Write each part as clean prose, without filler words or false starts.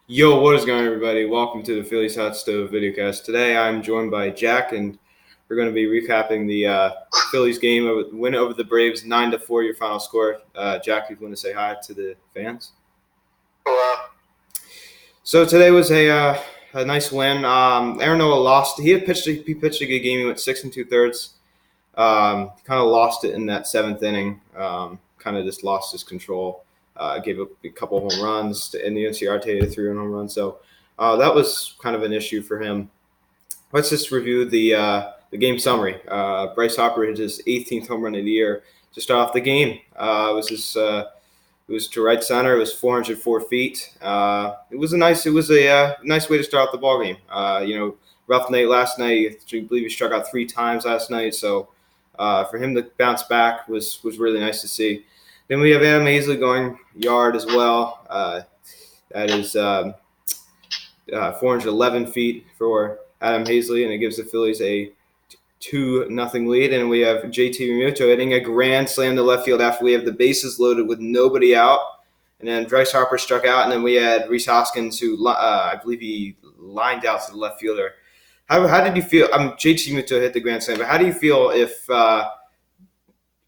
Yo, what is going on, everybody? Welcome to the Phillies Hot Stove Vidcast. Today I'm joined by Jack, and we're going to be recapping the Phillies game win over the Braves, 9-4, your final score. Jack, you want to say hi to the fans? Hello. So today was a nice win. Aaron Nola lost. He pitched a good game. He went 6 2/3. Kind of lost it in that seventh inning. Kind of just lost his control. Gave up a couple home runs to in the NCRT, a 3-run home run. So that was kind of an issue for him. Let's just review the game summary. Bryce Harper hit his 18th home run of the year to start off the game. It was to right center. It was 404 feet. It was a nice nice way to start out the ball game. Rough night last night. I believe he struck out 3 times last night. So for him to bounce back was really nice to see. Then we have Adam Hazley going yard as well. That is 411 feet for Adam Hazley, and it gives the Phillies a 2-0 lead. And we have JT Realmuto hitting a grand slam to left field after we have the bases loaded with nobody out. And then Bryce Harper struck out, and then we had Rhys Hoskins, who I believe he lined out to the left fielder. How did you feel? JT Realmuto hit the grand slam, but how do you feel if,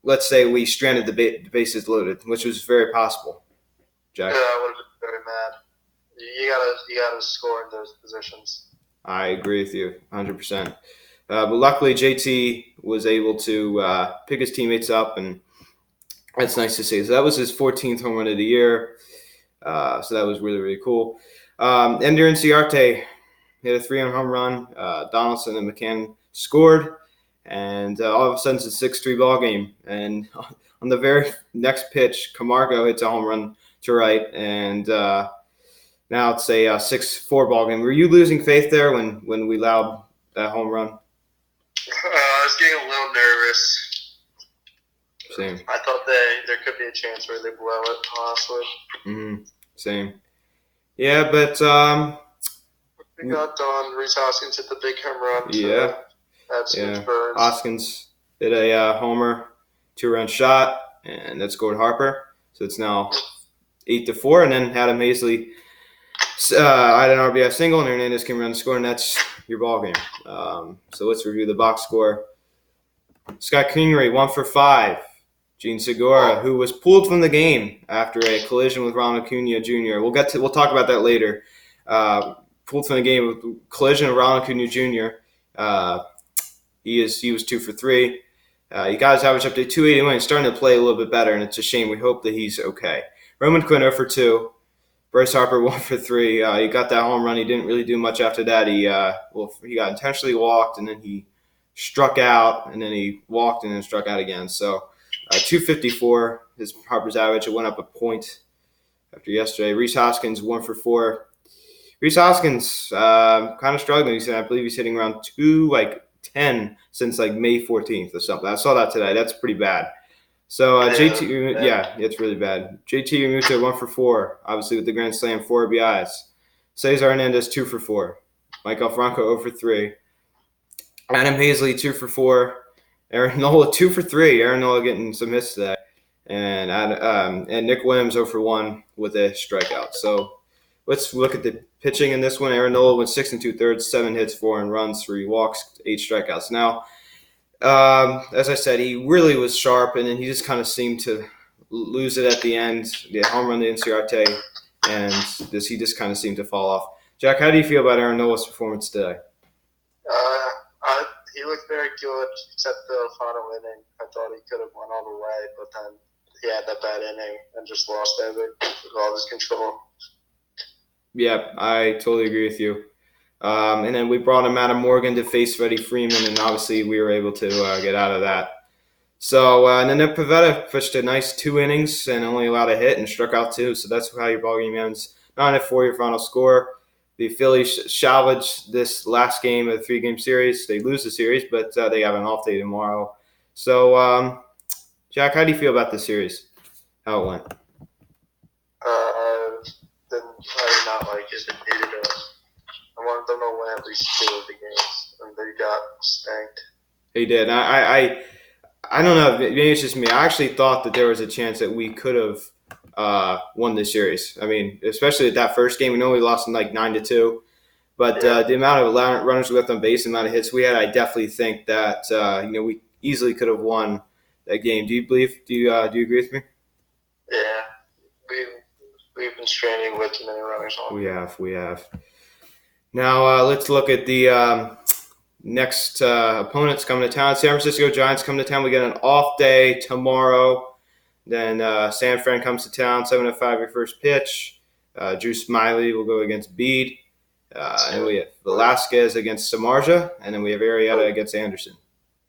let's say, we stranded the bases loaded, which was very possible, Jack? Yeah, I would have been very mad. You gotta score in those positions. I agree with you 100%. But luckily, JT was able to pick his teammates up, and that's nice to see. So that was his 14th home run of the year. So that was really, really cool. Ender Inciarte hit a 3-run home run. Donaldson and McCann scored, and all of a sudden it's a 6-3 ball game. And on the very next pitch, Camargo hits a home run to right, and now it's a 6-4 ball game. Were you losing faith there when we allowed that home run? I was getting a little nervous. Same. I thought there could be a chance where they blow it, honestly. Same. Yeah, but we got done. Rhys Hoskins hit the big home run. Yeah. That's huge burns. Hoskins hit a homer, 2-run shot, and that scored Harper. So it's now 8-4, and then Adam Hazley had an RBI single, and Hernandez came around to score, and that's your ball game. So let's review the box score. Scott Kingery, 1 for 5. Gene Segura, who was pulled from the game after a collision with Ronald Acuna Jr. We'll talk about that later. Pulled from the game with collision with Ronald Acuna Jr. He was 2 for 3. He got his average up to 281. He's starting to play a little bit better, and it's a shame. We hope that he's okay. Roman Quinn 0 for 2. Bryce Harper 1 for 3. He got that home run. He didn't really do much after that. He got intentionally walked, and then he struck out, and then he walked and then struck out again. So 254 is Harper's average. It went up a point after yesterday. Rhys Hoskins 1 for 4. Rhys Hoskins kind of struggling. I believe he's hitting around 210 since May 14th or something. I saw that today. That's pretty bad. So JT, it's really bad. JT Realmuto 1 for 4, obviously with the grand slam, 4 RBIs. Cesar Hernandez 2 for 4. Michael Franco 0 for 3. Adam Hazley 2 for 4. Aaron Nola 2 for 3. Aaron Nola getting some hits today, and Nick Williams 0 for 1 with a strikeout. So let's look at the pitching in this one. Aaron Nola went 6 2/3, 7 hits, 4 runs, 3 walks, 8 strikeouts. Now, as I said, he really was sharp, and then he just kind of seemed to lose it at the end. The home run to Inciarte, and he just kind of seemed to fall off. Jack, how do you feel about Aaron Nola's performance today? He looked very good, except the final inning. I thought he could have went all the way, but then he had that bad inning and just lost all his control. Yeah, I totally agree with you. And then we brought him Adam Morgan to face Freddie Freeman, and obviously we were able to get out of that. So, and then Nick Pivetta pitched a nice 2 innings and only allowed a hit and struck out 2. So that's how your ball game ends. 9-4 your final score. The Phillies salvaged this last game of the 3-game series. They lose the series, but they have an off day tomorrow. So, Jack, how do you feel about the series? How it went? I did not like it. It needed us. I wanted them to win at least 2 of the games, and they got spanked. They did. I don't know. Maybe it's just me. I actually thought that there was a chance that we could have won this series. I mean, especially at that first game, we know we lost in like 9-2. But the amount of runners we left on base, the amount of hits we had, I definitely think that we easily could have won that game. Do you agree with me? Yeah, we've been stranding with too many runners on. We have. Now let's look at the next opponents coming to town. San Francisco Giants come to town. We get an off day tomorrow. Then San Fran comes to town, 7:05 your first pitch. Drew Smiley will go against Bede. And we have Velasquez against Samardzija, and then we have Arrieta against Anderson.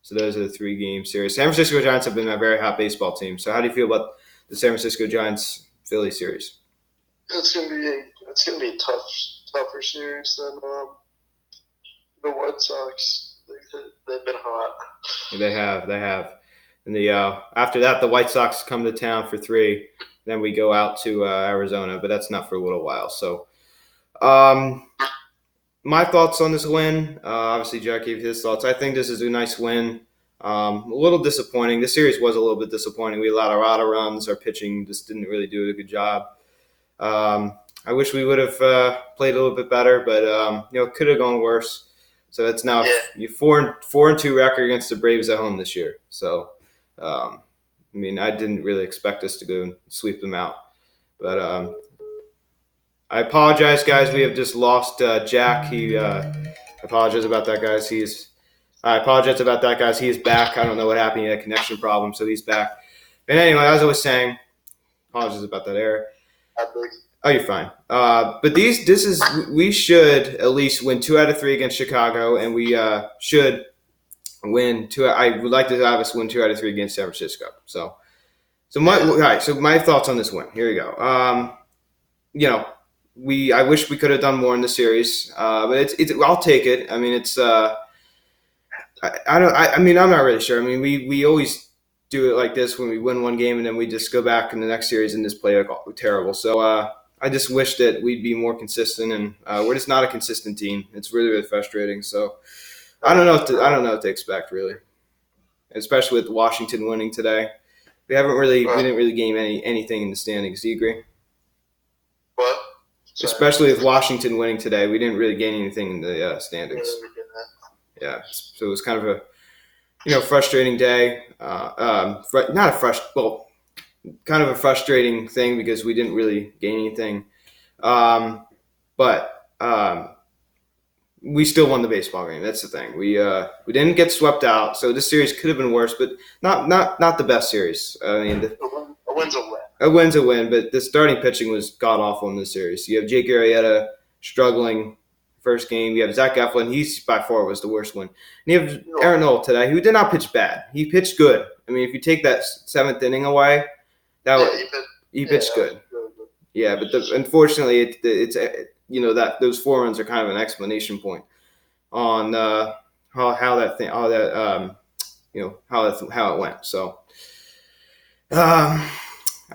So those are the 3-game series. San Francisco Giants have been a very hot baseball team. So how do you feel about the San Francisco Giants-Philly series? It's gonna be a tougher series than the White Sox. They've been hot. They have. And after that, the White Sox come to town for 3. Then we go out to Arizona, but that's not for a little while. So. My thoughts on this win, obviously Jack gave his thoughts. I think this is a nice win. A little disappointing. This series was a little bit disappointing. We allowed a lot of runs. Our pitching just didn't really do a good job. I wish we would have played a little bit better, but it could have gone worse. So it's now 4-2 record against the Braves at home this year. So, I didn't really expect us to go and sweep them out, but. I apologize, guys. We have just lost Jack. He apologize about that, guys. I apologize about that, guys. He is back. I don't know what happened. He had a connection problem, so he's back. And anyway, as I was saying, apologies about that error. Oh, you're fine. But we should at least win 2 out of 3 against Chicago, and we should win 2. I would like to have us win 2 out of 3 against San Francisco. So my thoughts on this win. Here we go. I wish we could have done more in the series, but I'll take it. I mean, it's I'm not really sure. I mean, we always do it like this when we win one game and then we just go back in the next series and just play terrible. So I just wish that we'd be more consistent, and we're just not a consistent team. It's really, really frustrating. So I don't know what to expect, really, especially with Washington winning today. We didn't really gain anything in the standings. Do you agree? What? Especially with Washington winning today, we didn't really gain anything in the standings. Yeah, so it was kind of a frustrating day. Kind of a frustrating thing because we didn't really gain anything. But we still won the baseball game. That's the thing. We didn't get swept out, so this series could have been worse, but not the best series. I mean, a win's a win. A win's a win, but the starting pitching was god-awful in this series. You have Jake Arrieta struggling first game. You have Zach Eflin. He's by far was the worst one. And you have Aaron Noel today, who did not pitch bad. He pitched good. I mean, if you take that 7th inning away, he pitched good. Yeah, but unfortunately, it's that those 4 runs are kind of an explanation point on how it went. So.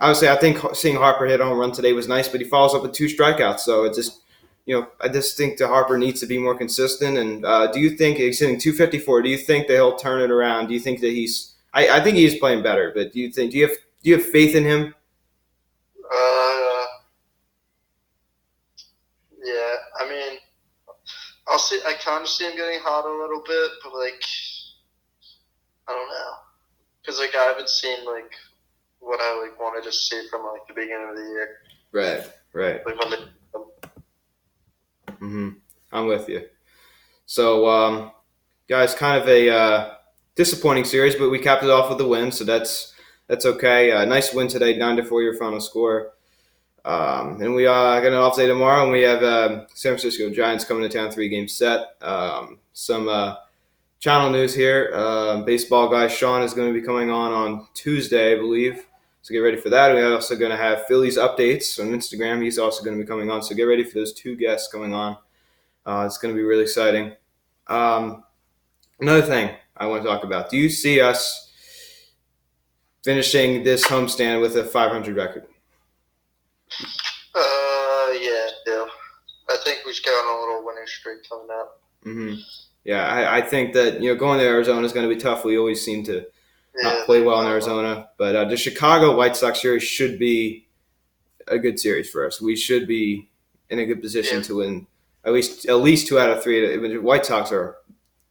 Obviously, I think seeing Harper hit a home run today was nice, but he follows up with 2 strikeouts. So it's just, I just think that Harper needs to be more consistent. And do you think he's hitting 254? Do you think that he'll turn it around? Do you think that I think he's playing better, but do you have faith in him? Yeah. I mean, I kind of see him getting hot a little bit, but I don't know, because I haven't seen what I wanted to see from the beginning of the year. Right. When I'm with you. So, guys, kind of a disappointing series, but we capped it off with a win, so that's okay. Nice win today, 9-4 your final score. And we got an off day tomorrow, and we have San Francisco Giants coming to town, 3-game set. Some channel news here. Baseball guy Sean is going to be coming on Tuesday, I believe. So get ready for that. We're also going to have Phillies updates on Instagram. He's also going to be coming on. So get ready for those 2 guests coming on. It's going to be really exciting. Another thing I want to talk about. Do you see us finishing this homestand with a 500 record? Yeah, I do. I think we've got a little winning streak coming up. Mm-hmm. Yeah, I think that going to Arizona is going to be tough. We always seem to not play well in Arizona, but the Chicago White Sox series should be a good series for us. We should be in a good position Yeah. to win at least 2 out of 3. The White Sox are a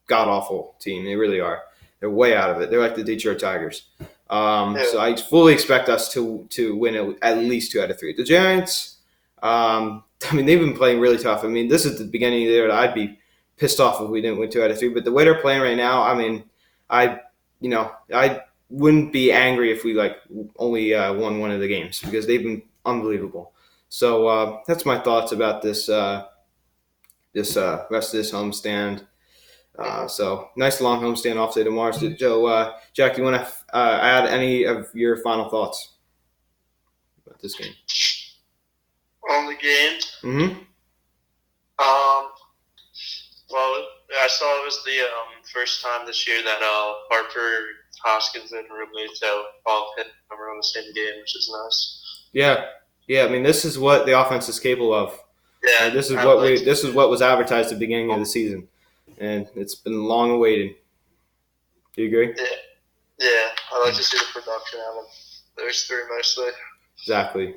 god awful team. They really are. They're way out of it. They're like the Detroit Tigers. So I fully expect us to win at least 2 out of 3. The Giants, I mean, they've been playing really tough. I mean, this is the beginning of the year. I'd be pissed off if we didn't win 2 out of 3. But the way they're playing right now, I mean, I wouldn't be angry if we only won one of the games because they've been unbelievable. So that's my thoughts about this rest of this homestand. So nice long homestand off day tomorrow. So Joe, Jack, you want to add any of your final thoughts about this game? On the game? Mm-hmm. Well, I saw it was the first time this year that Harper, Hoskins, and Realmuto all hit a number on the same game, which is nice. Yeah. I mean, this is what the offense is capable of. Yeah. This is what was advertised at the beginning of the season, and it's been long awaited. Do you agree? Yeah. I like to see the production out of those three mostly. Exactly.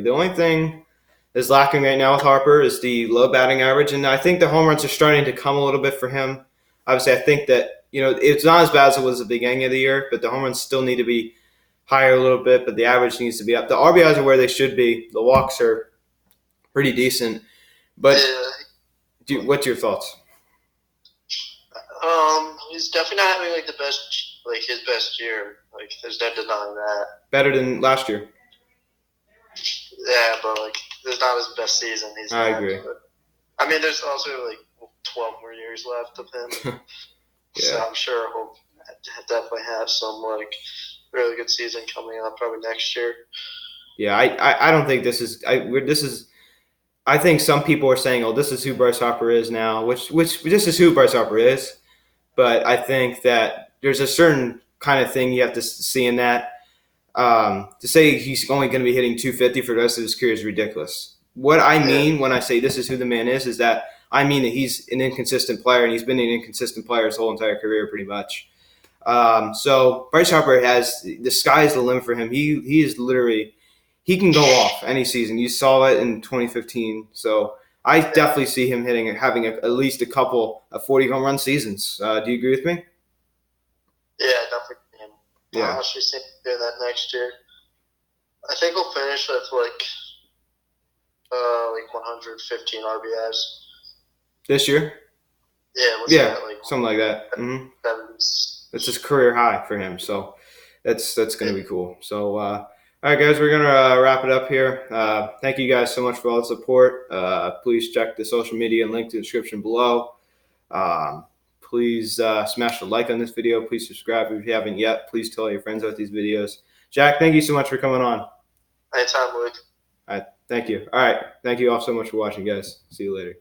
The only thing that's lacking right now with Harper is the low batting average, and I think the home runs are starting to come a little bit for him. Obviously, I think that it's not as bad as it was at the beginning of the year, but the home runs still need to be higher a little bit, but the average needs to be up. The RBIs are where they should be. The walks are pretty decent, but what's your thoughts? He's definitely not having the best, his best year. There's no denying that. Better than last year. Yeah, but there's not his best season. I agree. But, I mean, there's also 12 more years left of him. Yeah. So I'm sure he'll definitely have some really good season coming up probably next year. Yeah, I don't think this is. I think some people are saying, "Oh, this is who Bryce Harper is now," which this is who Bryce Harper is. But I think that there's a certain kind of thing you have to see in that. To say he's only going to be hitting 250 for the rest of his career is ridiculous. What I mean when I say this is who the man is that I mean that he's an inconsistent player, and he's been an inconsistent player his whole entire career pretty much. So Bryce Harper the sky's the limit for him. He is literally, he can go off any season. You saw it in 2015. So I definitely see him having at least a couple of 40 home run seasons. Do you agree with me? Yeah, definitely. Yeah. I actually see him doing that next year. I think he'll finish with 115 RBIs. This year? Yeah. Something like that. Mm-hmm. 70s. That's his career high for him. So that's going to be cool. So, all right, guys, we're going to wrap it up here. Thank you guys so much for all the support. Please check the social media and link to the description below. Please smash the like on this video. Please subscribe if you haven't yet. Please tell your friends about these videos. Jack, thank you so much for coming on. Anytime, Luke. All right, thank you. All right, thank you all so much for watching, guys. See you later.